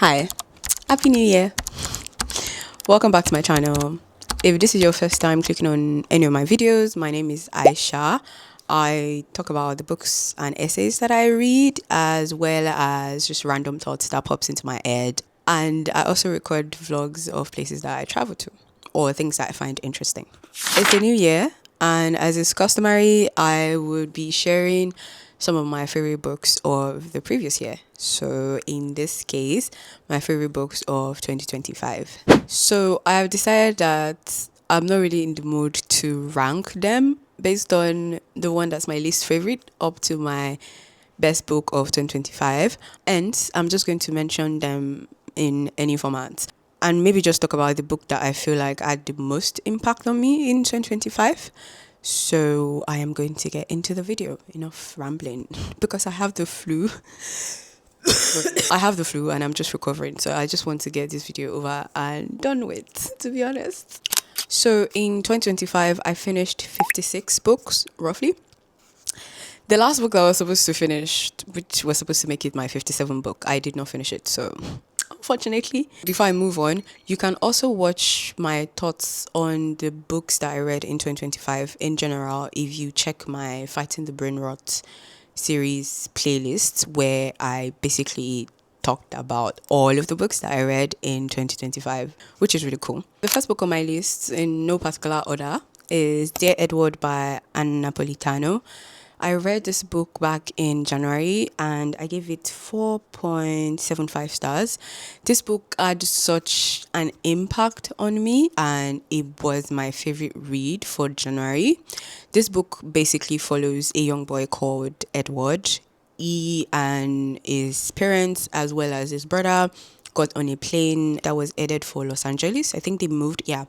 Hi, Happy New Year. Welcome back to my channel. If this is your first time clicking on any of my videos, my name is Aisha. I talk about the books and essays that I read, as well as just random thoughts that pops into my head. And I also record vlogs of places that I travel to or things that I find interesting. It's a new year, and as is customary, I would be sharing some of my favorite books of the previous year. So in this case, my favorite books of 2025. So I have decided that I'm not really in the mood to rank them based on the one that's my least favorite up to my best book of 2025. And I'm just going to mention them in any format and maybe just talk about the book that I feel like had the most impact on me in 2025. So I am going to get into the video. Enough rambling because I have the flu. I have the flu and I'm just recovering. So I just want to get this video over and done with, to be honest. So in 2025, I finished 56 books, roughly. The last book that I was supposed to finish, which was supposed to make it my 57th book, I did not finish it. So unfortunately, before I move on, you can also watch my thoughts on the books that I read in 2025 in general if you check my Fighting the Brain Rot series playlist, where I basically talked about all of the books that I read in 2025, which is really cool. The first book on my list, in no particular order, is Dear Edward by Napolitano. I read this book back in January and I gave it 4.75 stars. This book had such an impact on me and it was my favorite read for January. This book basically follows a young boy called Edward. He and his parents, as well as his brother, got on a plane that was headed for Los Angeles. I think they moved, yeah.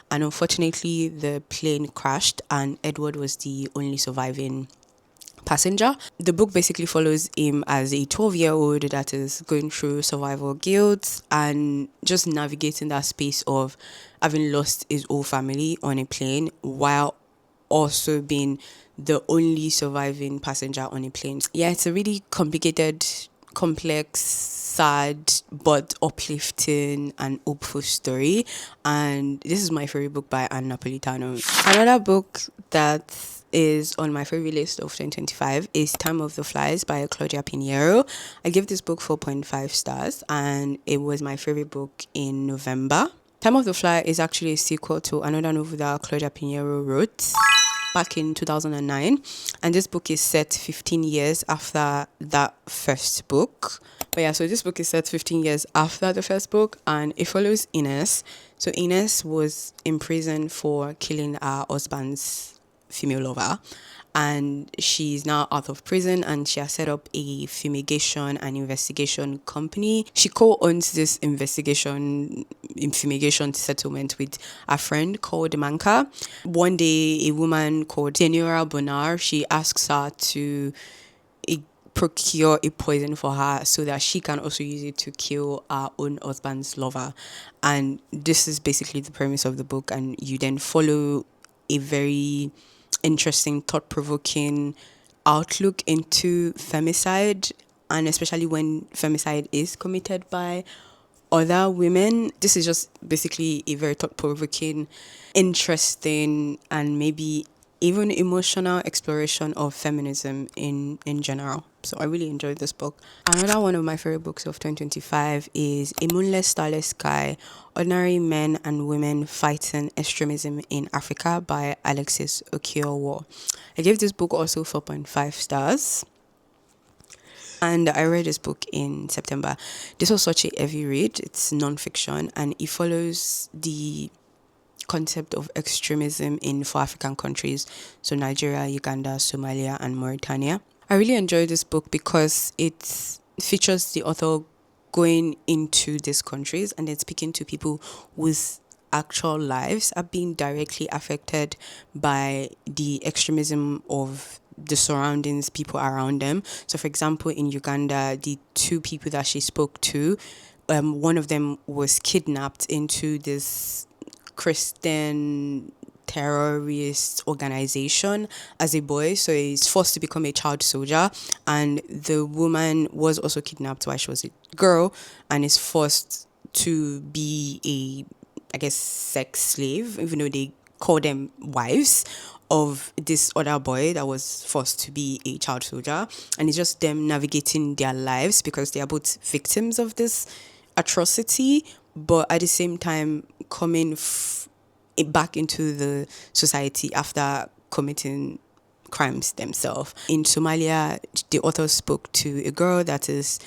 And unfortunately, the plane crashed and Edward was the only surviving passenger. The book basically follows him as a 12-year-old that is going through survival guilt and just navigating that space of having lost his whole family on a plane while also being the only surviving passenger on a plane. Yeah, it's a really complicated, complex, sad but uplifting and hopeful story, and this is my favorite book by Napolitano. Another book that is on my favorite list of 2025 is Time of the Flies by Claudia Pineiro. I give this book 4.5 stars and it was my favorite book in November. Time of the Fly is actually a sequel to another novel that Claudia Pineiro wrote back in 2009, and this book is set 15 years after that first book. But yeah, so this book is set 15 years after the first book and it follows Ines. So Ines was in prison for killing her husband's female lover, and she's now out of prison and she has set up a fumigation and investigation company. She co-owns this fumigation settlement with a friend called Manka. One day a woman called Senora Bonar, she asks her to procure a poison for her so that she can also use it to kill her own husband's lover. And this is basically the premise of the book, and you then follow a very interesting, thought-provoking outlook into femicide, and especially when femicide is committed by other women. This is just basically a very thought-provoking, interesting, and maybe even emotional exploration of feminism in general. So I really enjoyed this book. Another one of my favorite books of 2025 is A Moonless, Starless Sky, Ordinary Men and Women Fighting Extremism in Africa by Alexis Okeowo. I gave this book also 4.5 stars. And I read this book in September. This was such a heavy read. It's non-fiction and it follows the concept of extremism in 4 African countries, so Nigeria, Uganda, Somalia and Mauritania. I really enjoyed this book because it features the author going into these countries and then speaking to people whose actual lives are being directly affected by the extremism of the surroundings, people around them. So for example, in Uganda, the 2 people that she spoke to, one of them was kidnapped into this Christian terrorist organization as a boy. So he's forced to become a child soldier. And the woman was also kidnapped while she was a girl and is forced to be I guess, sex slave, even though they call them wives of this other boy that was forced to be a child soldier. And it's just them navigating their lives because they are both victims of this atrocity, but at the same time coming back into the society after committing crimes themselves. In Somalia, the author spoke to a girl that is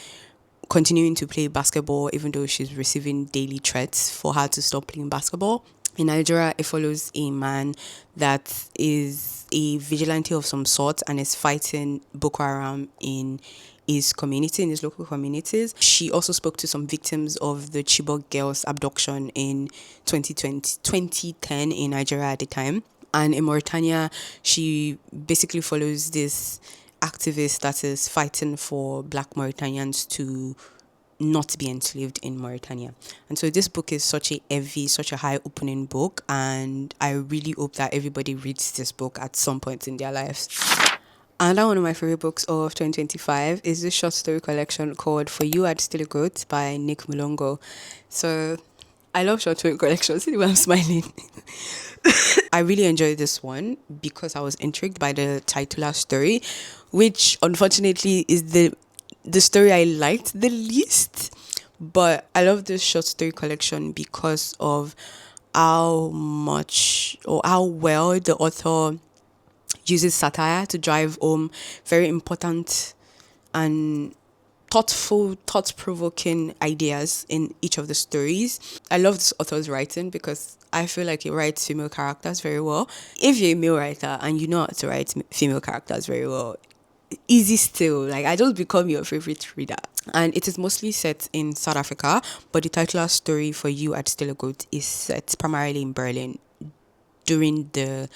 continuing to play basketball even though she's receiving daily threats for her to stop playing basketball. In Nigeria, it follows a man that is a vigilante of some sort and is fighting Boko Haram in his community, in his local communities. She also spoke to some victims of the Chibok girls' abduction in 2010 in Nigeria at the time. And in Mauritania, she basically follows this activist that is fighting for Black Mauritanians to not be enslaved in Mauritania. And so this book is such a high opening book, and I really hope that everybody reads this book at some point in their lives. Another one of my favorite books of 2025 is this short story collection called For You I'd Still a Goat by Mhlongo. So I love short story collections. See the way I'm smiling. I really enjoyed this one because I was intrigued by the titular story, which unfortunately is the story I liked the least. But I love this short story collection because of how much or how well the author uses satire to drive home very important and thought-provoking ideas in each of the stories. I love this author's writing because I feel like he writes female characters very well. If you're a male writer and you know how to write female characters very well, easy still. Like, I just become your favorite reader. And it is mostly set in South Africa, but the titular story For You I'd Still a Goat is set primarily in Berlin during the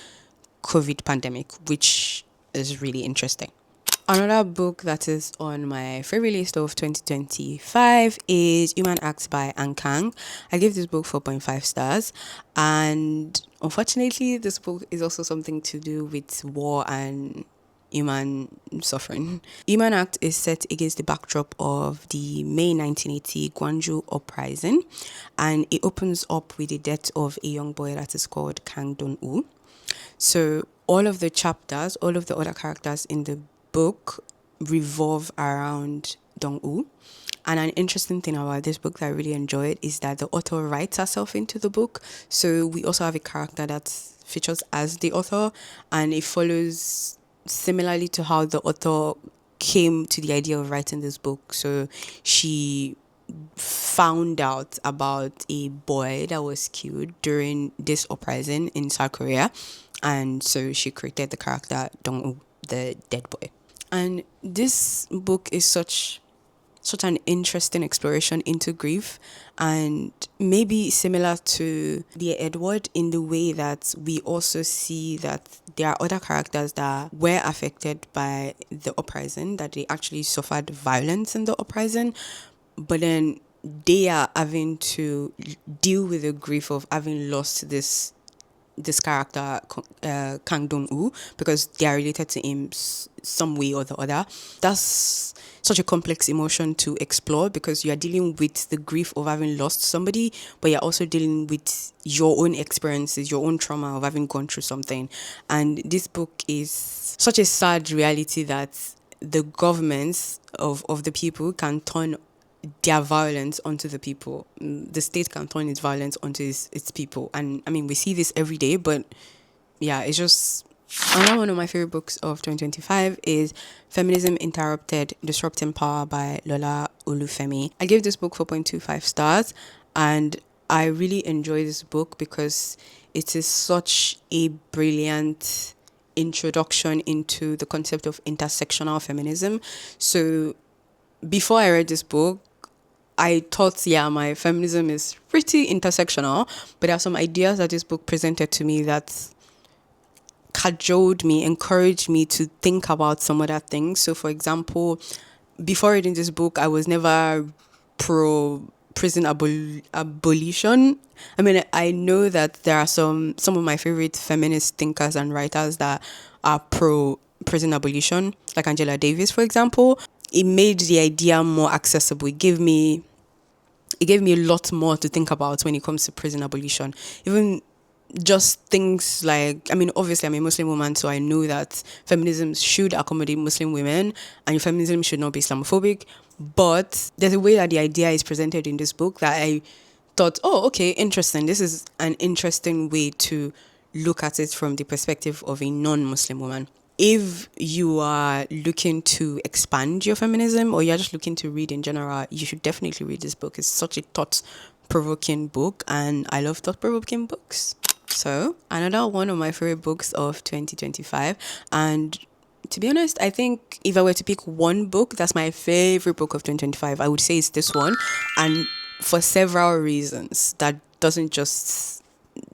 COVID pandemic, which is really interesting. Another book that is on my favorite list of 2025 is Human Acts by Kang. I gave this book 4.5 stars, and unfortunately this book is also something to do with war and human suffering. Human Act is set against the backdrop of the May 1980 Gwangju uprising, and it opens up with the death of a young boy that is called Kang Dong-woo. So all of the chapters, all of the other characters in the book revolve around Dong-woo. And an interesting thing about this book that I really enjoyed is that the author writes herself into the book. So we also have a character that features as the author, and it follows similarly to how the author came to the idea of writing this book. So she found out about a boy that was killed during this uprising in South Korea, and so she created the character Dong-woo, the dead boy. And this book is such an interesting exploration into grief, and maybe similar to Dear Edward in the way that we also see that there are other characters that were affected by the uprising, that they actually suffered violence in the uprising, but then they are having to deal with the grief of having lost this character, Kang Dong-woo, because they are related to him some way or the other. That's such a complex emotion to explore because you are dealing with the grief of having lost somebody, but you're also dealing with your own experiences, your own trauma of having gone through something. And this book is such a sad reality that the governments of the people can turn their violence onto the people. The state can turn its violence onto its people. And I mean, we see this every day, but yeah, it's just... Another one of my favorite books of 2025 is Feminism Interrupted, Disrupting Power by Lola Olufemi. I gave this book 4.25 stars, and I really enjoy this book because it is such a brilliant introduction into the concept of intersectional feminism. So before I read this book, I thought, my feminism is pretty intersectional, but there are some ideas that this book presented to me that cajoled me, encouraged me to think about some other things. So, for example, before reading this book, I was never pro prison abolition. I mean, I know that there are some of my favorite feminist thinkers and writers that are pro prison abolition, like Angela Davis, for example. It made the idea more accessible. It gave me a lot more to think about when it comes to prison abolition. Even just things like, I mean, obviously I'm a Muslim woman, so I know that feminism should accommodate Muslim women and feminism should not be Islamophobic. But there's a way that the idea is presented in this book that I thought, oh, okay, interesting. This is an interesting way to look at it from the perspective of a non-Muslim woman. If you are looking to expand your feminism or you're just looking to read in general, you should definitely read this book. It's such a thought-provoking book, and I love thought-provoking books. So, another one of my favorite books of 2025. And to be honest, I think if I were to pick one book that's my favorite book of 2025, I would say it's this one. And for several reasons that doesn't just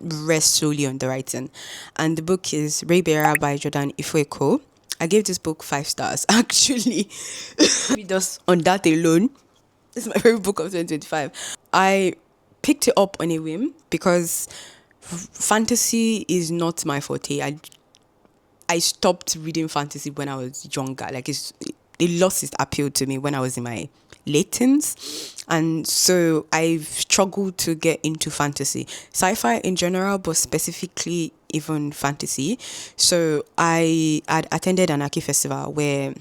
rest solely on the writing. And the book is Raybearer by Ifueko. I gave this book 5 stars, actually. Just on that alone, it's my favorite book of 2025. I picked it up on a whim because fantasy is not my forte. I stopped reading fantasy when I was younger. Like it lost its appeal to me when I was in my late teens. And so I've struggled to get into fantasy. Sci-fi in general, but specifically even fantasy. So I had attended an Aki festival where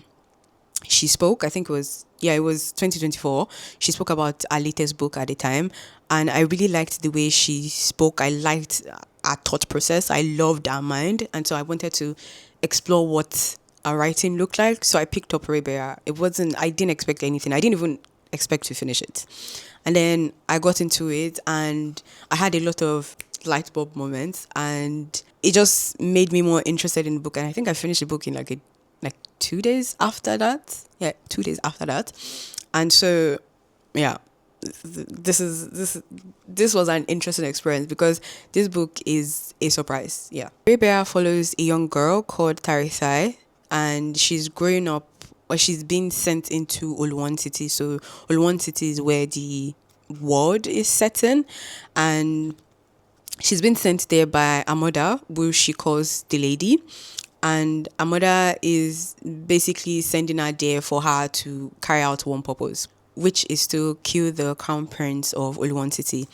she spoke. I think it was 2024. She spoke about her latest book at the time. And I really liked the way she spoke. I liked her thought process. I loved her mind. And so I wanted to explore what her writing looked like. So I picked up Raybearer. I didn't expect anything. I didn't even expect to finish it. And then I got into it and I had a lot of light bulb moments, and it just made me more interested in the book. And I think I finished the book in like 2 days after that. Yeah, 2 days after that. And so, yeah, this was an interesting experience because this book is a surprise. Yeah. Raybearer follows a young girl called Tarisai, and she's growing up, or she's been sent into Oluwan City. So Oluwan City is where the world is set in, and she's been sent there by a mother, who she calls the lady. And her mother is basically sending her there for her to carry out one purpose, which is to kill the crown prince of Oluwan City.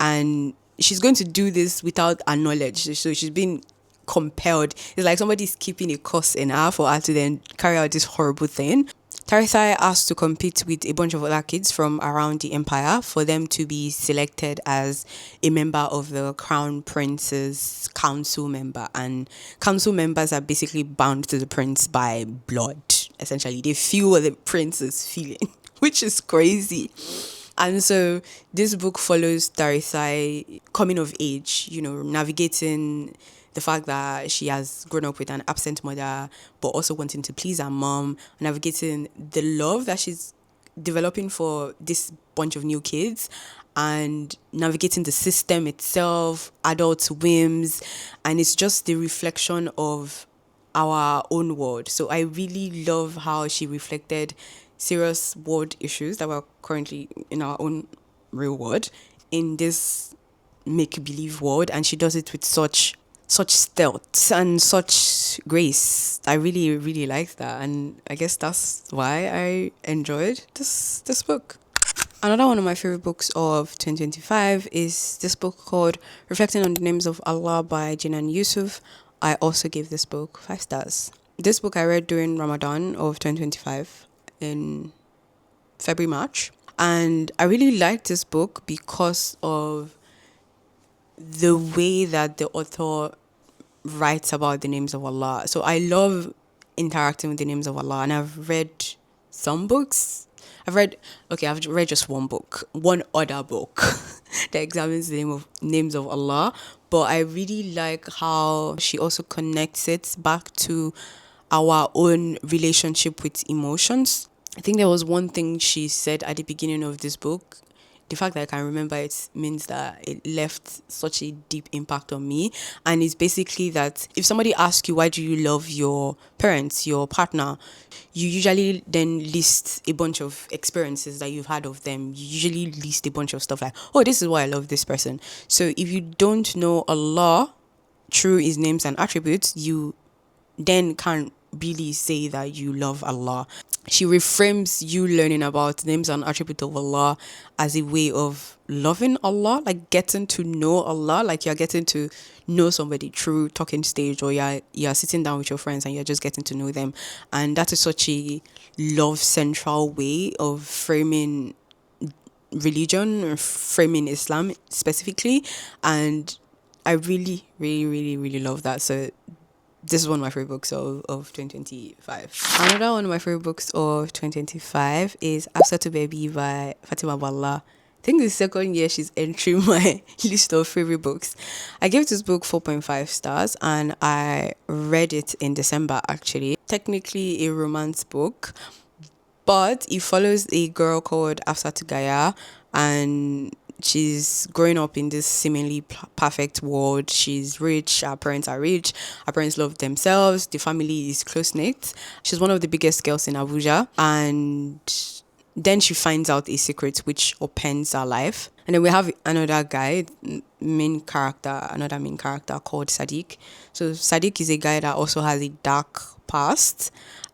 And she's going to do this without her knowledge. So she's been compelled. It's like somebody's keeping a course in her for her to then carry out this horrible thing. Tarisai asked to compete with a bunch of other kids from around the empire for them to be selected as a member of the crown prince's council member. And council members are basically bound to the prince by blood. Essentially, they feel what the prince is feeling, which is crazy. And so this book follows Tarisai coming of age, navigating the fact that she has grown up with an absent mother, but also wanting to please her mom, navigating the love that she's developing for this bunch of new kids, and navigating the system itself, adult whims, and it's just the reflection of our own world. So I really love how she reflected serious world issues that were currently in our own real world in this make-believe world, and she does it with such stealth and such grace. I really, really like that, and I guess that's why I enjoyed this book. Another one of my favorite books of 2025 is this book called Reflecting on the Names of Allah by Jinan Yousef. I also gave this book 5 stars. This book I read during Ramadan of 2025 in February, March. And I really liked this book because of the way that the author writes about the names of Allah. So I love interacting with the names of Allah, and I've read some books. I've read just one other book that examines the names of Allah, but I really like how she also connects it back to our own relationship with emotions. I think there was one thing she said at the beginning of this book the fact that I can remember it means that it left such a deep impact on me. And it's basically that if somebody asks you, why do you love your parents, your partner, you usually then list a bunch of experiences that you've had of them. You usually list a bunch of stuff like, oh, this is why I love this person. So if you don't know Allah through his names and attributes, you then can't really say that you love Allah. She reframes you learning about names and attributes of Allah as a way of loving Allah, like getting to know Allah, like you're getting to know somebody through talking stage, or you're sitting down with your friends and you're just getting to know them. And that is such a love central way of framing religion, or framing Islam specifically. And I really, really, really, really love that. So this is one of my favorite books of 2025. Another one of my favorite books of 2025 is Hafsatu Bebi by Fatima Bala. I think the second year she's entering my list of favorite books. I gave this book 4.5 stars and I read it in December actually. Technically a romance book, but it follows a girl called Hafsatu Gaya, and she's growing up in this seemingly perfect world. She's rich, her parents are rich, her parents love themselves, the family is close-knit. She's one of the biggest girls in Abuja, and then she finds out a secret which upends her life. And then we have another guy, another main character called Sadiq. So Sadiq is a guy that also has a dark past,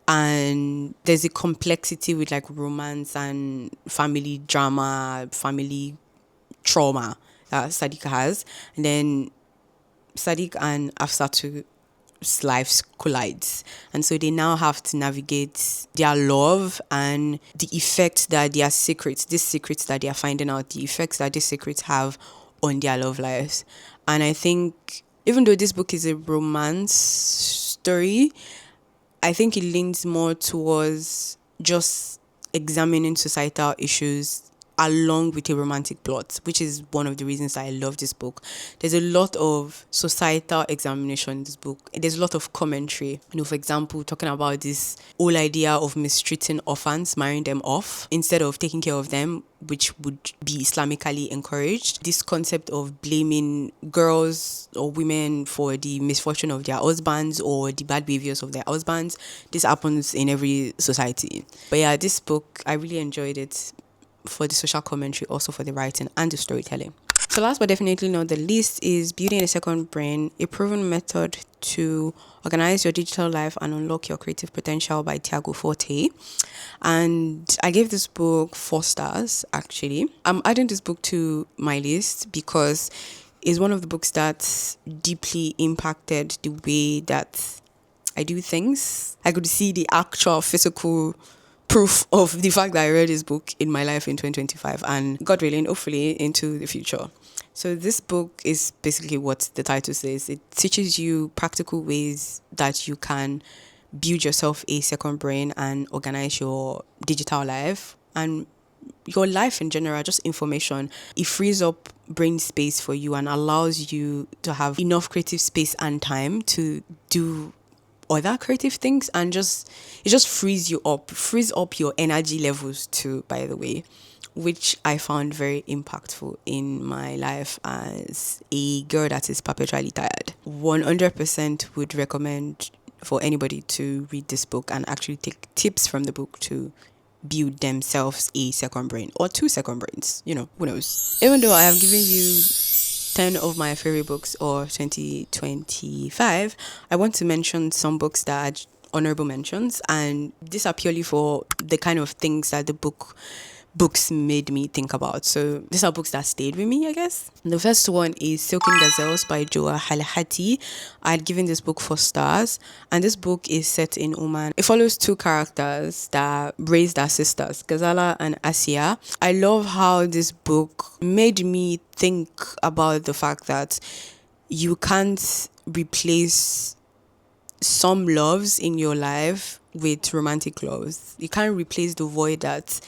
and there's a complexity with like romance and family drama, family trauma that Sadiq has. And then Sadiq and Hafsatu's lives collides, and so they now have to navigate their love and the effect that their secrets, these secrets that they are finding out, the effects that these secrets have on their love lives. And I think even though this book is a romance story, I think it leans more towards just examining societal issues along with a romantic plot, which is one of the reasons I love this book. There's a lot of societal examination in this book. There's a lot of commentary. For example, talking about this whole idea of mistreating orphans, marrying them off instead of taking care of them, which would be Islamically encouraged. This concept of blaming girls or women for the misfortune of their husbands or the bad behaviors of their husbands. This happens in every society. But yeah, this book, I really enjoyed it for the social commentary, also for the writing and the storytelling. So last but definitely not the least is Building a Second Brain, a proven method to organize your digital life and unlock your creative potential by Tiago Forte. And I gave this book 4 stars actually. I'm adding this book to my list because it's one of the books that deeply impacted the way that I do things. I could see the actual physical proof of the fact that I read this book in my life in 2025 and God willing, hopefully into the future. So this book is basically what the title says. It teaches you practical ways that you can build yourself a second brain and organize your digital life and your life in general, just information. It frees up brain space for you and allows you to have enough creative space and time to do other creative things, and it just frees up your energy levels too, by the way, which I found very impactful in my life as a girl that is perpetually tired. 100% would recommend for anybody to read this book and actually take tips from the book to build themselves a second brain or 2 second brains, who knows. Even though I have given you 10 of my favorite books of 2025, I want to mention some books that are honorable mentions, and these are purely for the kind of things that the books made me think about. So these are books that stayed with me, I guess. The first one is Silken Gazelles by Jokha Alharthi. I'd given this book 4 stars, and this book is set in Oman. It follows 2 characters that raised their sisters, Gazala and Asia. I love how this book made me think about the fact that you can't replace some loves in your life with romantic loves. You can't replace the void that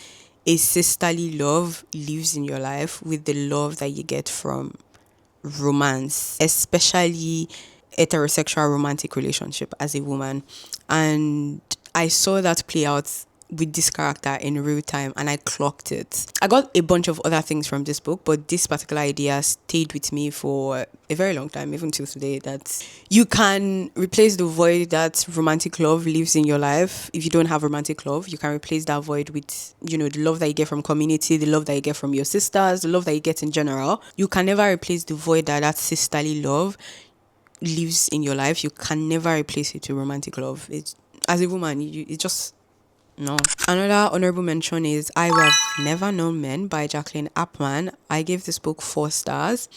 a sisterly love lives in your life with the love that you get from romance, especially heterosexual romantic relationship as a woman. And I saw that play out with this character in real time, and I clocked it. I got a bunch of other things from this book, but this particular idea stayed with me for a very long time, even till today, that you can replace the void that romantic love lives in your life. If you don't have romantic love, you can replace that void with, you know, the love that you get from community, the love that you get from your sisters, the love that you get in general. You can never replace the void that sisterly love lives in your life. You can never replace it with romantic love. It's, as a woman, it just, no. Another honorable mention is I Have Never Known Men by Jacquelin Harpman. I gave this book 4 stars,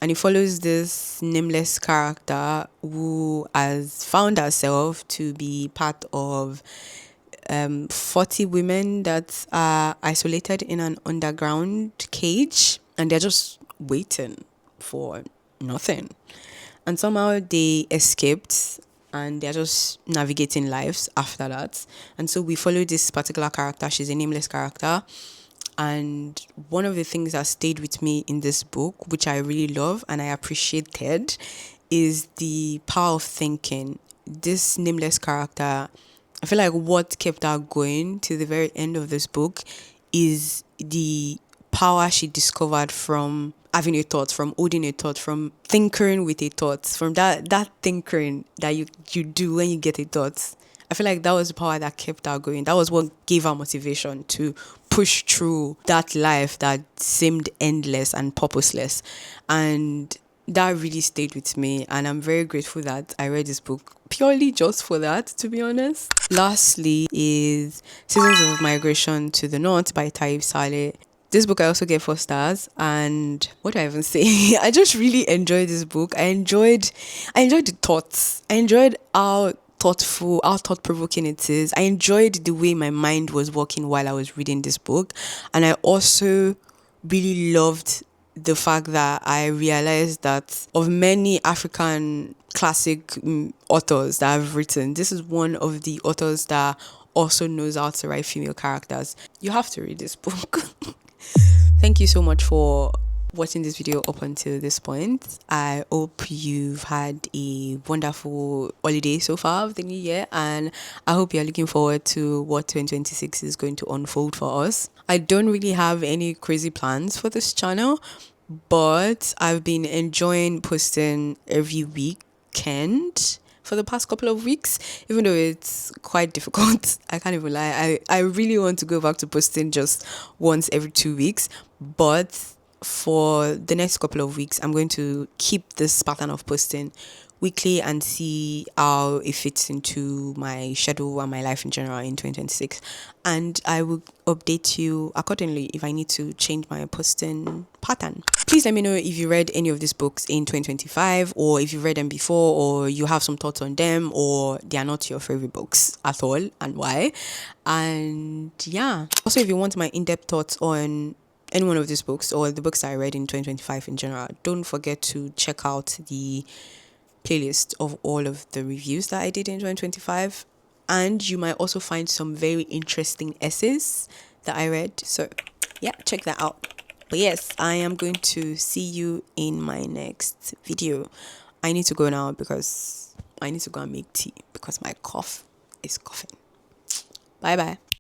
and it follows this nameless character who has found herself to be part of 40 women that are isolated in an underground cage, and they're just waiting for nothing. And somehow they escaped, and they're just navigating lives after that. And so we follow this particular character. She's a nameless character. And one of the things that stayed with me in this book, which I really love and I appreciated, is the power of thinking. This nameless character, I feel like what kept her going to the very end of this book is the power she discovered from having a thought, from holding a thought, from tinkering with a thought, from that tinkering that you do when you get a thought. I feel like that was the power that kept her going. That was what gave her motivation to push through that life that seemed endless and purposeless. And that really stayed with me. And I'm very grateful that I read this book purely just for that, to be honest. Lastly is Seasons of Migration to the North by Tayeb Salih. This book I also gave 4 stars, and what do I even say? I just really enjoyed this book. I enjoyed the thoughts. I enjoyed how thoughtful, how thought-provoking it is. I enjoyed the way my mind was working while I was reading this book. And I also really loved the fact that I realized that of many African classic authors that I've written, this is one of the authors that also knows how to write female characters. You have to read this book. Thank you so much for watching this video up until this point. I hope you've had a wonderful holiday so far of the new year, and I hope you're looking forward to what 2026 is going to unfold for us. I don't really have any crazy plans for this channel, but I've been enjoying posting every weekend for the past couple of weeks, even though it's quite difficult. I can't even lie. I really want to go back to posting just once every 2 weeks, but for the next couple of weeks, I'm going to keep this pattern of posting weekly and see how it fits into my schedule and my life in general in 2026. And I will update you accordingly if I need to change my posting pattern. Please let me know if you read any of these books in 2025, or if you've read them before, or you have some thoughts on them, or they are not your favorite books at all, and why. And yeah, also if you want my in-depth thoughts on any one of these books or the books that I read in 2025 in general, don't forget to check out the playlist of all of the reviews that I did in 2025, and you might also find some very interesting essays that I read. So yeah, check that out. But yes, I am going to see you in my next video. I need to go now because I need to go and make tea because my cough is coughing. Bye bye.